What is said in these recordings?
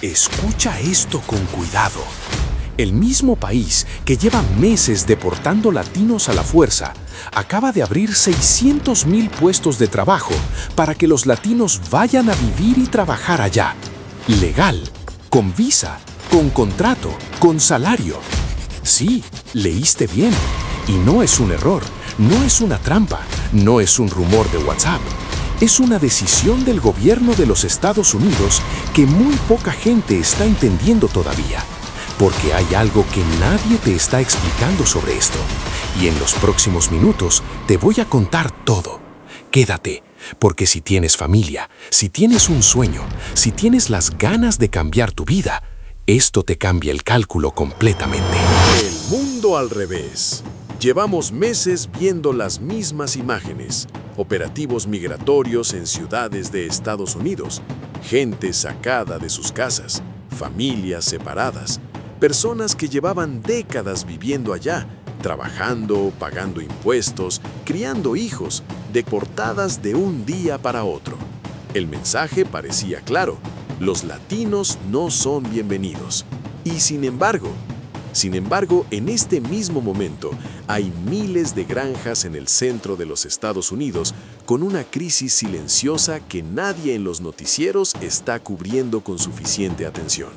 Escucha esto con cuidado. El mismo país que lleva meses deportando latinos a la fuerza acaba de abrir 600,000 puestos de trabajo para que los latinos vayan a vivir y trabajar allá. Legal, con visa, con contrato, con salario. Sí, leíste bien. Y no es un error, no es una trampa, no es un rumor de WhatsApp. Es una decisión del gobierno de los Estados Unidos que muy poca gente está entendiendo todavía. Porque hay algo que nadie te está explicando sobre esto. Y en los próximos minutos te voy a contar todo. Quédate, porque si tienes familia, si tienes un sueño, si tienes las ganas de cambiar tu vida, esto te cambia el cálculo completamente. El mundo al revés. Llevamos meses viendo las mismas imágenes. Operativos migratorios en ciudades de Estados Unidos. Gente sacada de sus casas. Familias separadas. Personas que llevaban décadas viviendo allá, trabajando, pagando impuestos, criando hijos, deportadas de un día para otro. El mensaje parecía claro: los latinos no son bienvenidos. Y sin embargo, en este mismo momento, hay miles de granjas en el centro de los Estados Unidos con una crisis silenciosa que nadie en los noticieros está cubriendo con suficiente atención.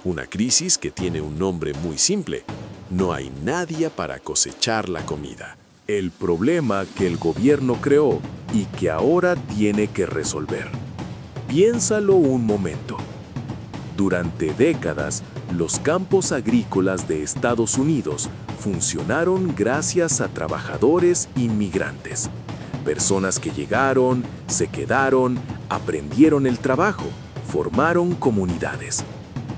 Una crisis que tiene un nombre muy simple: no hay nadie para cosechar la comida. El problema que el gobierno creó y que ahora tiene que resolver. Piénsalo un momento. Durante décadas, los campos agrícolas de Estados Unidos funcionaron gracias a trabajadores inmigrantes. Personas que llegaron, se quedaron, aprendieron el trabajo, formaron comunidades.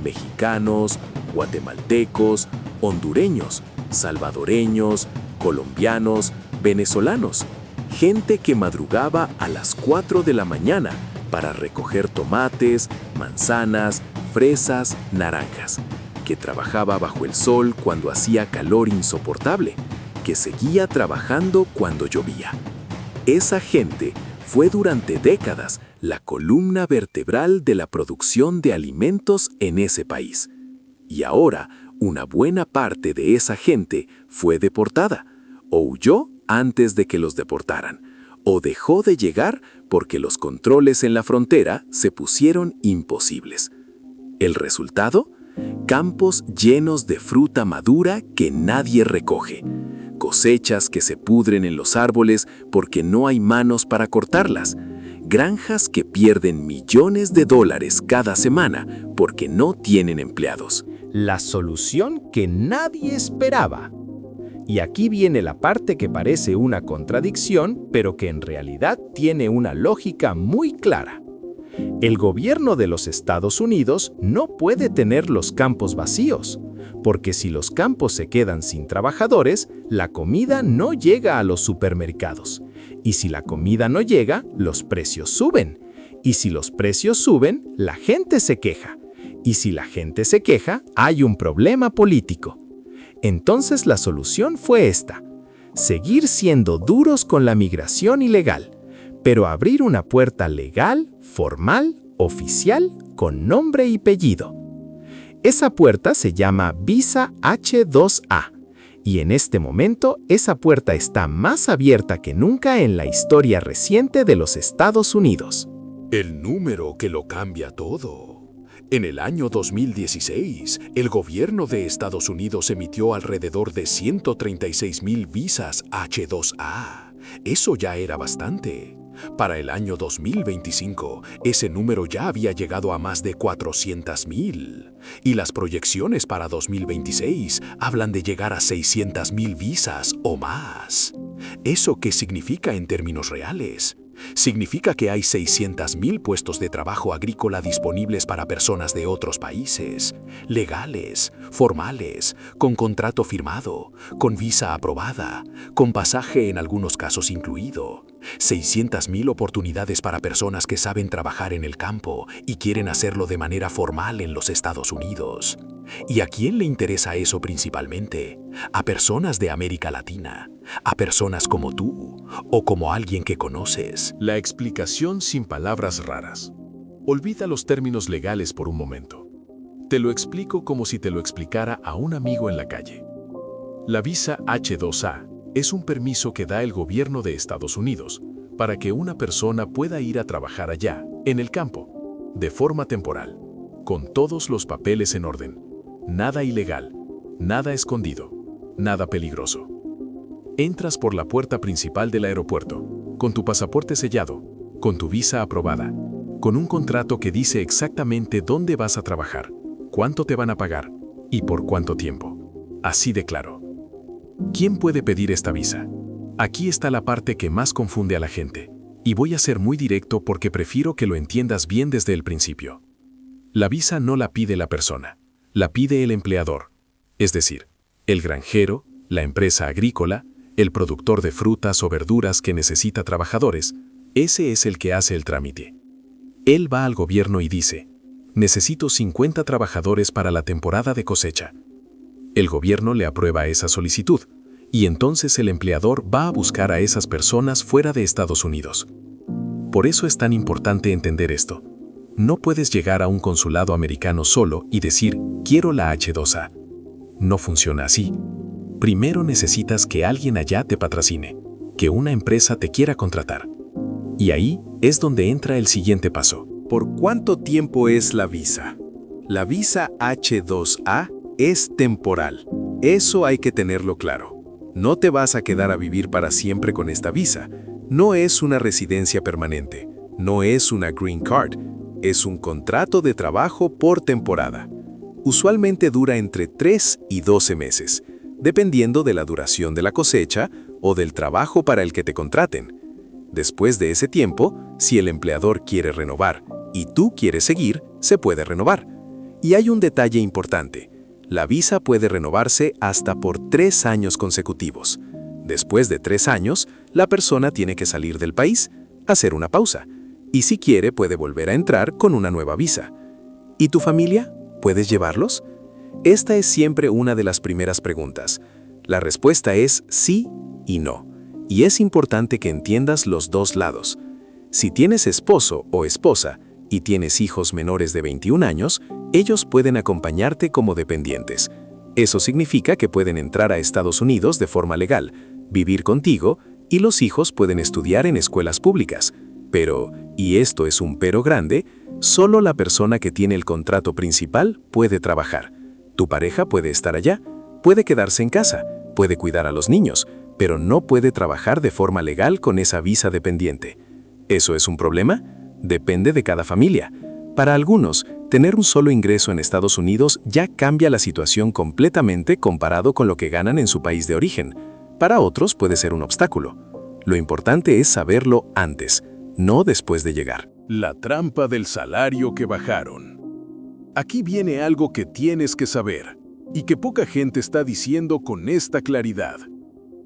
Mexicanos, guatemaltecos, hondureños, salvadoreños, colombianos, venezolanos. Gente que madrugaba a las 4 de la mañana para recoger tomates, manzanas, fresas, naranjas, que trabajaba bajo el sol cuando hacía calor insoportable, que seguía trabajando cuando llovía. Esa gente fue durante décadas la columna vertebral de la producción de alimentos en ese país. Y ahora, una buena parte de esa gente fue deportada, o huyó antes de que los deportaran, o dejó de llegar porque los controles en la frontera se pusieron imposibles. ¿El resultado? Campos llenos de fruta madura que nadie recoge. Cosechas que se pudren en los árboles porque no hay manos para cortarlas. Granjas que pierden millones de dólares cada semana porque no tienen empleados. La solución que nadie esperaba. Y aquí viene la parte que parece una contradicción, pero que en realidad tiene una lógica muy clara. El gobierno de los Estados Unidos no puede tener los campos vacíos, porque si los campos se quedan sin trabajadores, la comida no llega a los supermercados. Y si la comida no llega, los precios suben. Y si los precios suben, la gente se queja. Y si la gente se queja, hay un problema político. Entonces la solución fue esta: seguir siendo duros con la migración ilegal, pero abrir una puerta legal, formal, oficial, con nombre y apellido. Esa puerta se llama Visa H-2A, y en este momento esa puerta está más abierta que nunca en la historia reciente de los Estados Unidos. El número que lo cambia todo. En el año 2016, el gobierno de Estados Unidos emitió alrededor de 136,000 visas H-2A. Eso ya era bastante. Para el año 2025, ese número ya había llegado a más de 400,000. Y las proyecciones para 2026 hablan de llegar a 600,000 visas o más. ¿Eso qué significa en términos reales? Significa que hay 600,000 puestos de trabajo agrícola disponibles para personas de otros países, legales, formales, con contrato firmado, con visa aprobada, con pasaje en algunos casos incluido. 600,000 oportunidades para personas que saben trabajar en el campo y quieren hacerlo de manera formal en los Estados Unidos. ¿Y a quién le interesa eso principalmente? A personas de América Latina, a personas como tú o como alguien que conoces. La explicación sin palabras raras. Olvida los términos legales por un momento. Te lo explico como si te lo explicara a un amigo en la calle. La visa H-2A es un permiso que da el gobierno de Estados Unidos para que una persona pueda ir a trabajar allá, en el campo, de forma temporal, con todos los papeles en orden. Nada ilegal, nada escondido, nada peligroso. Entras por la puerta principal del aeropuerto, con tu pasaporte sellado, con tu visa aprobada, con un contrato que dice exactamente dónde vas a trabajar, cuánto te van a pagar y por cuánto tiempo. Así de claro. ¿Quién puede pedir esta visa? Aquí está la parte que más confunde a la gente, y voy a ser muy directo porque prefiero que lo entiendas bien desde el principio. La visa no la pide la persona, la pide el empleador, es decir, el granjero, la empresa agrícola, el productor de frutas o verduras que necesita trabajadores. Ese es el que hace el trámite. Él va al gobierno y dice, necesito 50 trabajadores para la temporada de cosecha. El gobierno le aprueba esa solicitud, y entonces el empleador va a buscar a esas personas fuera de Estados Unidos. Por eso es tan importante entender esto. No puedes llegar a un consulado americano solo y decir, quiero la H-2A. No funciona así. Primero necesitas que alguien allá te patrocine, que una empresa te quiera contratar. Y ahí es donde entra el siguiente paso. ¿Por cuánto tiempo es la visa? La visa H-2A es temporal. Eso hay que tenerlo claro. No te vas a quedar a vivir para siempre con esta visa. No es una residencia permanente. No es una green card. Es un contrato de trabajo por temporada. Usualmente dura entre 3 y 12 meses, dependiendo de la duración de la cosecha o del trabajo para el que te contraten. Después de ese tiempo, si el empleador quiere renovar y tú quieres seguir, se puede renovar. Y hay un detalle importante. La visa puede renovarse hasta por 3 años consecutivos. Después de 3 años, la persona tiene que salir del país, hacer una pausa, y si quiere puede volver a entrar con una nueva visa. ¿Y tu familia? ¿Puedes llevarlos? Esta es siempre una de las primeras preguntas. La respuesta es sí y no. Y es importante que entiendas los dos lados. Si tienes esposo o esposa y tienes hijos menores de 21 años, ellos pueden acompañarte como dependientes. Eso significa que pueden entrar a Estados Unidos de forma legal, vivir contigo, y los hijos pueden estudiar en escuelas públicas. Pero, y esto es un pero grande, solo la persona que tiene el contrato principal puede trabajar. Tu pareja puede estar allá, puede quedarse en casa, puede cuidar a los niños, pero no puede trabajar de forma legal con esa visa dependiente. ¿Eso es un problema? Depende de cada familia. Para algunos, tener un solo ingreso en Estados Unidos ya cambia la situación completamente comparado con lo que ganan en su país de origen. Para otros puede ser un obstáculo. Lo importante es saberlo antes, no después de llegar. La trampa del salario que bajaron. Aquí viene algo que tienes que saber y que poca gente está diciendo con esta claridad.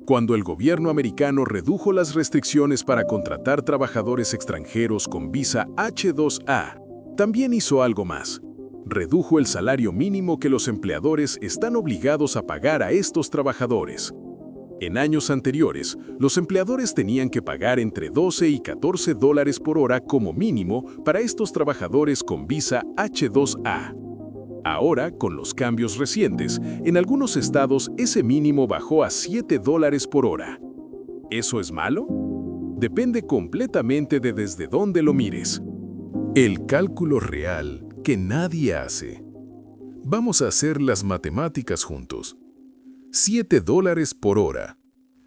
Cuando el gobierno americano redujo las restricciones para contratar trabajadores extranjeros con visa H-2A, también hizo algo más. Redujo el salario mínimo que los empleadores están obligados a pagar a estos trabajadores. En años anteriores, los empleadores tenían que pagar entre 12 y 14 dólares por hora como mínimo para estos trabajadores con visa H-2A. Ahora, con los cambios recientes, en algunos estados ese mínimo bajó a 7 dólares por hora. ¿Eso es malo? Depende completamente de desde dónde lo mires. El cálculo real que nadie hace. Vamos a hacer las matemáticas juntos. 7 dólares por hora.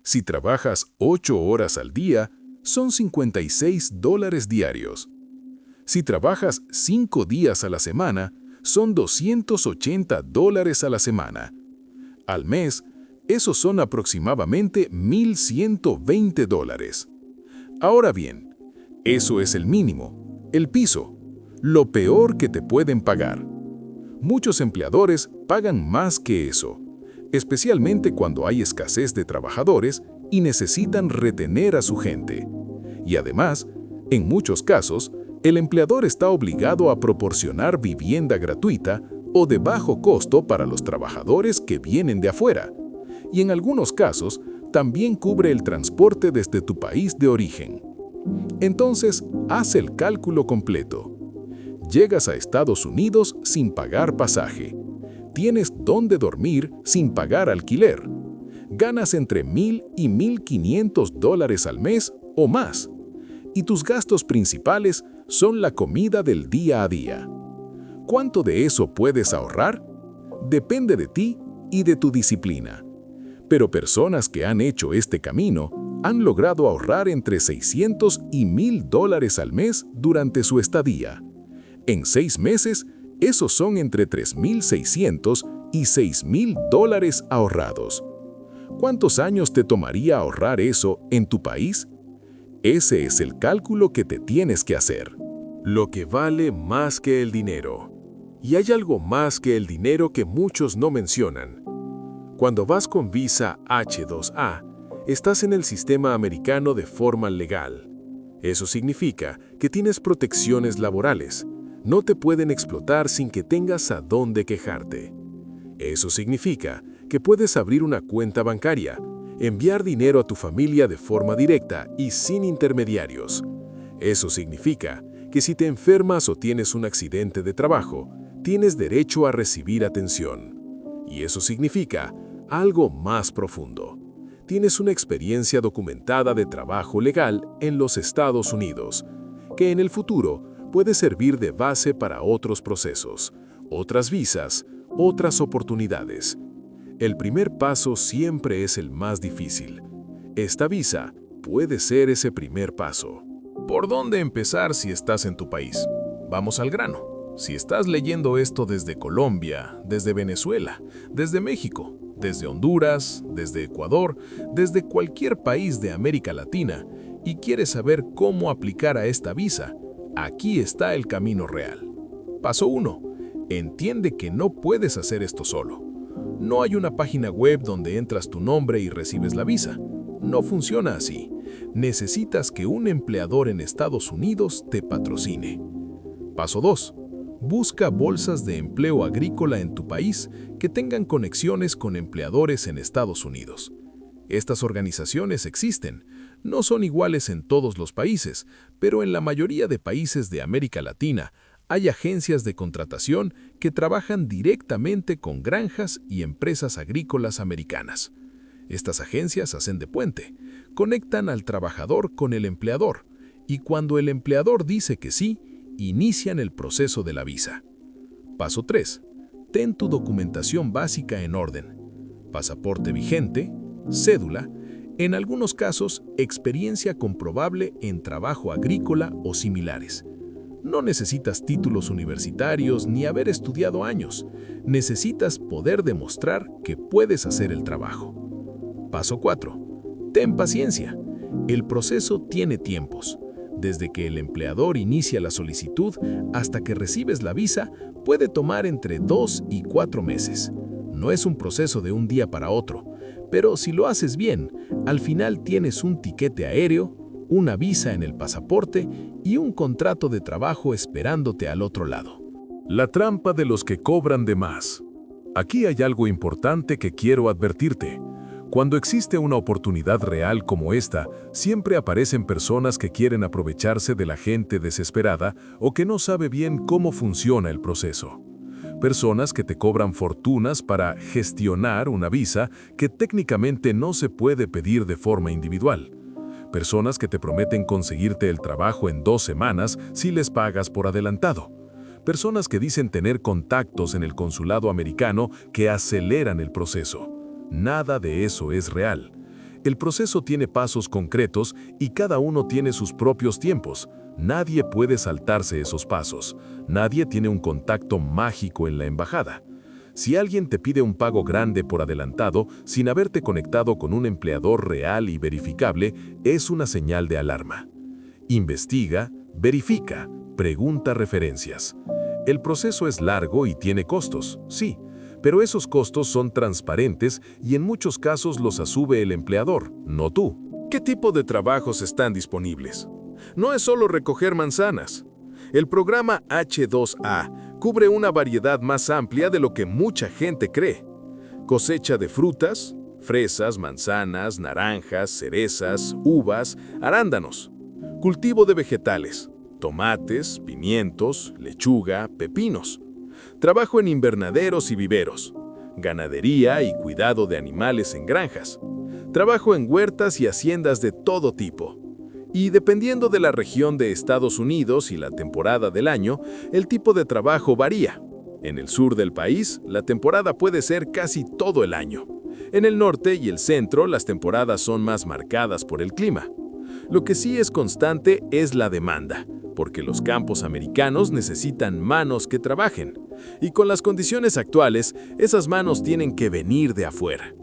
Si trabajas 8 horas al día, son 56 dólares diarios. Si trabajas 5 días a la semana, son 280 dólares a la semana. Al mes, esos son aproximadamente 1.120 dólares. Ahora bien, eso es el mínimo, el piso, lo peor que te pueden pagar. Muchos empleadores pagan más que eso, especialmente cuando hay escasez de trabajadores y necesitan retener a su gente. Y además, en muchos casos, el empleador está obligado a proporcionar vivienda gratuita o de bajo costo para los trabajadores que vienen de afuera. Y en algunos casos, también cubre el transporte desde tu país de origen. Entonces, haz el cálculo completo. Llegas a Estados Unidos sin pagar pasaje. Tienes dónde dormir sin pagar alquiler. Ganas entre $1,000 y $1,500 al mes o más. Y tus gastos principales son la comida del día a día. ¿Cuánto de eso puedes ahorrar? Depende de ti y de tu disciplina. Pero personas que han hecho este camino han logrado ahorrar entre $600 y $1,000 al mes durante su estadía. En 6 meses, esos son entre $3,600 y $6,000 ahorrados. ¿Cuántos años te tomaría ahorrar eso en tu país? Ese es el cálculo que te tienes que hacer. Lo que vale más que el dinero. Y hay algo más que el dinero que muchos no mencionan. Cuando vas con visa H-2A, estás en el sistema americano de forma legal. Eso significa que tienes protecciones laborales. No te pueden explotar sin que tengas a dónde quejarte. Eso significa que puedes abrir una cuenta bancaria, enviar dinero a tu familia de forma directa y sin intermediarios. Eso significa que si te enfermas o tienes un accidente de trabajo, tienes derecho a recibir atención. Y eso significa algo más profundo. Tienes una experiencia documentada de trabajo legal en los Estados Unidos, que en el futuro puede servir de base para otros procesos, otras visas, otras oportunidades. El primer paso siempre es el más difícil. Esta visa puede ser ese primer paso. ¿Por dónde empezar si estás en tu país? Vamos al grano. Si estás leyendo esto desde Colombia, desde Venezuela, desde México, desde Honduras, desde Ecuador, desde cualquier país de América Latina y quieres saber cómo aplicar a esta visa, aquí está el camino real. Paso 1. Entiende que no puedes hacer esto solo. No hay una página web donde entras tu nombre y recibes la visa. No funciona así. Necesitas que un empleador en Estados Unidos te patrocine. Paso 2. Busca bolsas de empleo agrícola en tu país que tengan conexiones con empleadores en Estados Unidos. Estas organizaciones existen. No son iguales en todos los países, pero en la mayoría de países de América Latina hay agencias de contratación que trabajan directamente con granjas y empresas agrícolas americanas. Estas agencias hacen de puente, conectan al trabajador con el empleador, y cuando el empleador dice que sí, inician el proceso de la visa. Paso 3. Ten tu documentación básica en orden. Pasaporte vigente, cédula, en algunos casos, experiencia comprobable en trabajo agrícola o similares. No necesitas títulos universitarios ni haber estudiado años. Necesitas poder demostrar que puedes hacer el trabajo. Paso 4. Ten paciencia. El proceso tiene tiempos. Desde que el empleador inicia la solicitud hasta que recibes la visa, puede tomar entre 2 y 4 meses. No es un proceso de un día para otro, pero si lo haces bien, al final tienes un tiquete aéreo, una visa en el pasaporte y un contrato de trabajo esperándote al otro lado. La trampa de los que cobran de más. Aquí hay algo importante que quiero advertirte. Cuando existe una oportunidad real como esta, siempre aparecen personas que quieren aprovecharse de la gente desesperada o que no sabe bien cómo funciona el proceso. Personas que te cobran fortunas para gestionar una visa que técnicamente no se puede pedir de forma individual. Personas que te prometen conseguirte el trabajo en 2 semanas si les pagas por adelantado. Personas que dicen tener contactos en el consulado americano que aceleran el proceso. Nada de eso es real. El proceso tiene pasos concretos y cada uno tiene sus propios tiempos. Nadie puede saltarse esos pasos. Nadie tiene un contacto mágico en la embajada. Si alguien te pide un pago grande por adelantado sin haberte conectado con un empleador real y verificable, es una señal de alarma. Investiga, verifica, pregunta referencias. El proceso es largo y tiene costos, sí, pero esos costos son transparentes y en muchos casos los asume el empleador, no tú. ¿Qué tipo de trabajos están disponibles? No es solo recoger manzanas. El programa H-2A cubre una variedad más amplia de lo que mucha gente cree. Cosecha de frutas, fresas, manzanas, naranjas, cerezas, uvas, arándanos. Cultivo de vegetales, tomates, pimientos, lechuga, pepinos. Trabajo en invernaderos y viveros, ganadería y cuidado de animales en granjas. Trabajo en huertas y haciendas de todo tipo. Y dependiendo de la región de Estados Unidos y la temporada del año, el tipo de trabajo varía. En el sur del país, la temporada puede ser casi todo el año. En el norte y el centro, las temporadas son más marcadas por el clima. Lo que sí es constante es la demanda, porque los campos americanos necesitan manos que trabajen. Y con las condiciones actuales, esas manos tienen que venir de afuera.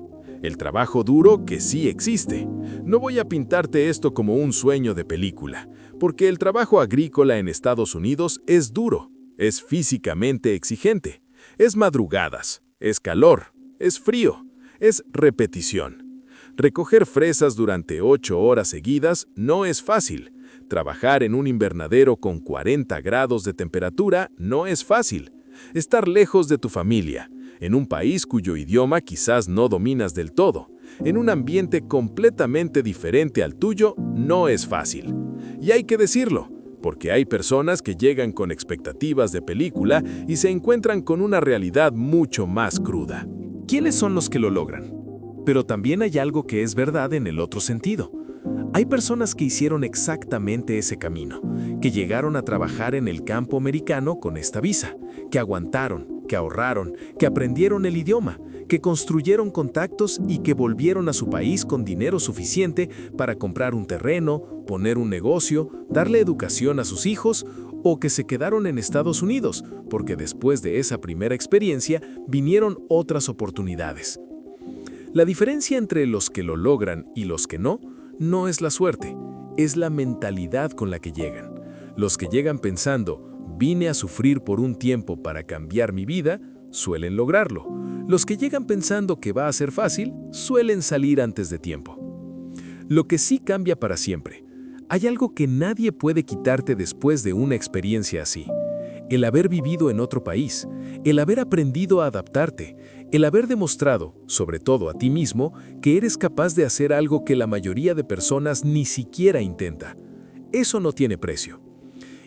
El trabajo duro que sí existe. No voy a pintarte esto como un sueño de película, porque el trabajo agrícola en Estados Unidos es duro, es físicamente exigente, es madrugadas, es calor, es frío, es repetición. Recoger fresas durante 8 horas seguidas no es fácil. Trabajar en un invernadero con 40 grados de temperatura no es fácil. Estar lejos de tu familia, en un país cuyo idioma quizás no dominas del todo, en un ambiente completamente diferente al tuyo, no es fácil. Y hay que decirlo, porque hay personas que llegan con expectativas de película y se encuentran con una realidad mucho más cruda. ¿Quiénes son los que lo logran? Pero también hay algo que es verdad en el otro sentido. Hay personas que hicieron exactamente ese camino, que llegaron a trabajar en el campo americano con esta visa, que aguantaron, que ahorraron, que aprendieron el idioma, que construyeron contactos y que volvieron a su país con dinero suficiente para comprar un terreno, poner un negocio, darle educación a sus hijos, o que se quedaron en Estados Unidos, porque después de esa primera experiencia vinieron otras oportunidades. La diferencia entre los que lo logran y los que no es la suerte, es la mentalidad con la que llegan. Los que llegan pensando, vine a sufrir por un tiempo para cambiar mi vida, suelen lograrlo. Los que llegan pensando que va a ser fácil, suelen salir antes de tiempo. Lo que sí cambia para siempre. Hay algo que nadie puede quitarte después de una experiencia así. El haber vivido en otro país, el haber aprendido a adaptarte, el haber demostrado, sobre todo a ti mismo, que eres capaz de hacer algo que la mayoría de personas ni siquiera intenta. Eso no tiene precio.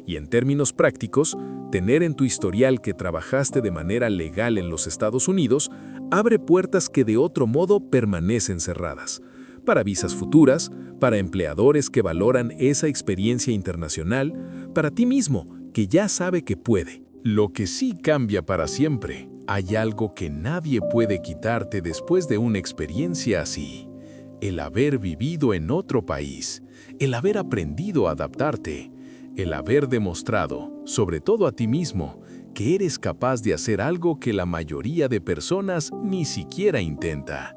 Y en términos prácticos, tener en tu historial que trabajaste de manera legal en los Estados Unidos abre puertas que de otro modo permanecen cerradas. Para visas futuras, para empleadores que valoran esa experiencia internacional, para ti mismo, que ya sabe que puede. Lo que sí cambia para siempre, hay algo que nadie puede quitarte después de una experiencia así. El haber vivido en otro país, el haber aprendido a adaptarte, el haber demostrado, sobre todo a ti mismo, que eres capaz de hacer algo que la mayoría de personas ni siquiera intenta.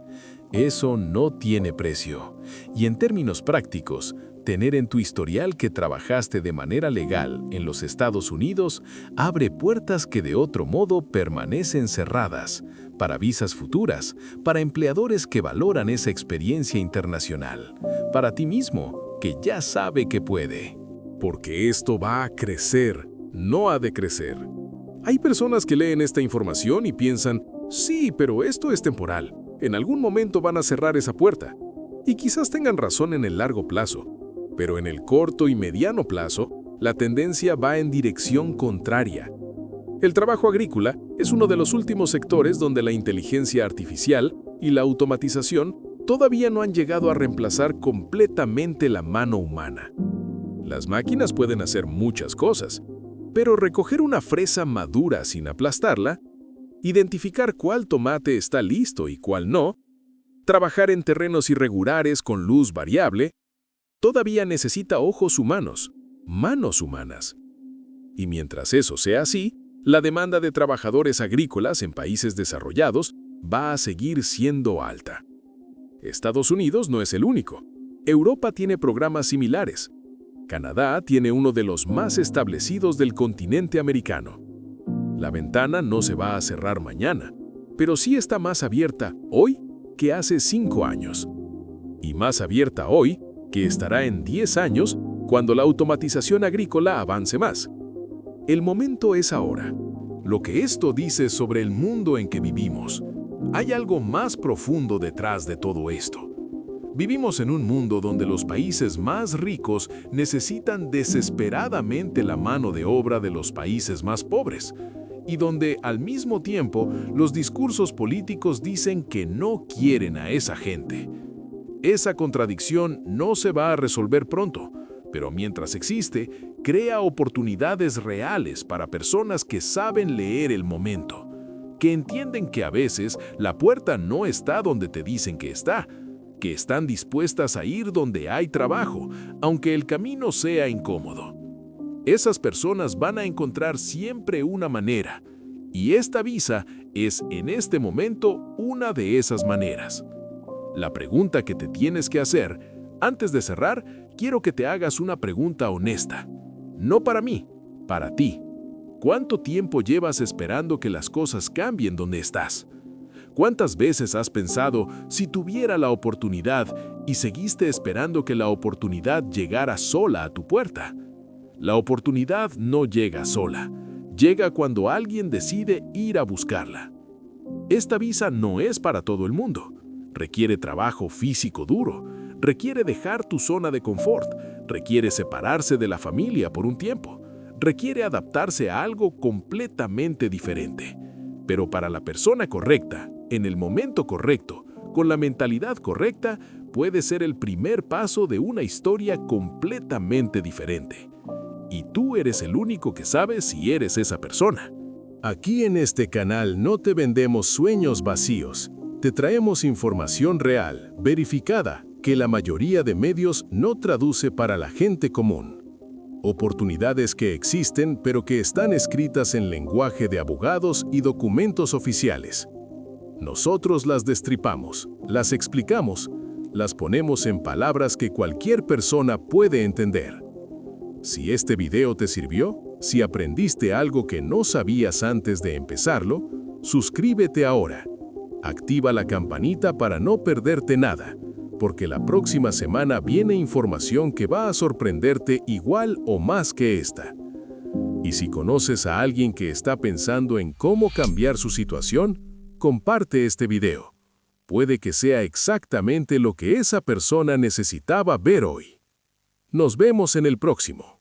Eso no tiene precio. Y en términos prácticos, tener en tu historial que trabajaste de manera legal en los Estados Unidos abre puertas que de otro modo permanecen cerradas, para visas futuras, para empleadores que valoran esa experiencia internacional, para ti mismo, que ya sabe que puede. Porque esto va a crecer, no ha de crecer. Hay personas que leen esta información y piensan, sí, pero esto es temporal. En algún momento van a cerrar esa puerta. Y quizás tengan razón en el largo plazo. Pero en el corto y mediano plazo, la tendencia va en dirección contraria. El trabajo agrícola es uno de los últimos sectores donde la inteligencia artificial y la automatización todavía no han llegado a reemplazar completamente la mano humana. Las máquinas pueden hacer muchas cosas, pero recoger una fresa madura sin aplastarla, identificar cuál tomate está listo y cuál no, trabajar en terrenos irregulares con luz variable, todavía necesita ojos humanos, manos humanas. Y mientras eso sea así, la demanda de trabajadores agrícolas en países desarrollados va a seguir siendo alta. Estados Unidos no es el único. Europa tiene programas similares. Canadá tiene uno de los más establecidos del continente americano. La ventana no se va a cerrar mañana, pero sí está más abierta hoy que hace 5 años. Y más abierta hoy que estará en 10 años cuando la automatización agrícola avance más. El momento es ahora. Lo que esto dice sobre el mundo en que vivimos, hay algo más profundo detrás de todo esto. Vivimos en un mundo donde los países más ricos necesitan desesperadamente la mano de obra de los países más pobres, y donde al mismo tiempo los discursos políticos dicen que no quieren a esa gente. Esa contradicción no se va a resolver pronto, pero mientras existe, crea oportunidades reales para personas que saben leer el momento, que entienden que a veces la puerta no está donde te dicen que está, que están dispuestas a ir donde hay trabajo, aunque el camino sea incómodo. Esas personas van a encontrar siempre una manera, y esta visa es en este momento una de esas maneras. La pregunta que te tienes que hacer, antes de cerrar, quiero que te hagas una pregunta honesta. No para mí, para ti. ¿Cuánto tiempo llevas esperando que las cosas cambien donde estás? ¿Cuántas veces has pensado si tuviera la oportunidad y seguiste esperando que la oportunidad llegara sola a tu puerta? La oportunidad no llega sola, llega cuando alguien decide ir a buscarla. Esta visa no es para todo el mundo. Requiere trabajo físico duro, requiere dejar tu zona de confort, requiere separarse de la familia por un tiempo, requiere adaptarse a algo completamente diferente. Pero para la persona correcta, en el momento correcto, con la mentalidad correcta, puede ser el primer paso de una historia completamente diferente. Y tú eres el único que sabe si eres esa persona. Aquí en este canal no te vendemos sueños vacíos. Te traemos información real, verificada, que la mayoría de medios no traduce para la gente común. Oportunidades que existen, pero que están escritas en lenguaje de abogados y documentos oficiales. Nosotros las destripamos, las explicamos, las ponemos en palabras que cualquier persona puede entender. Si este video te sirvió, si aprendiste algo que no sabías antes de empezarlo, suscríbete ahora. Activa la campanita para no perderte nada, porque la próxima semana viene información que va a sorprenderte igual o más que esta. Y si conoces a alguien que está pensando en cómo cambiar su situación, comparte este video. Puede que sea exactamente lo que esa persona necesitaba ver hoy. Nos vemos en el próximo.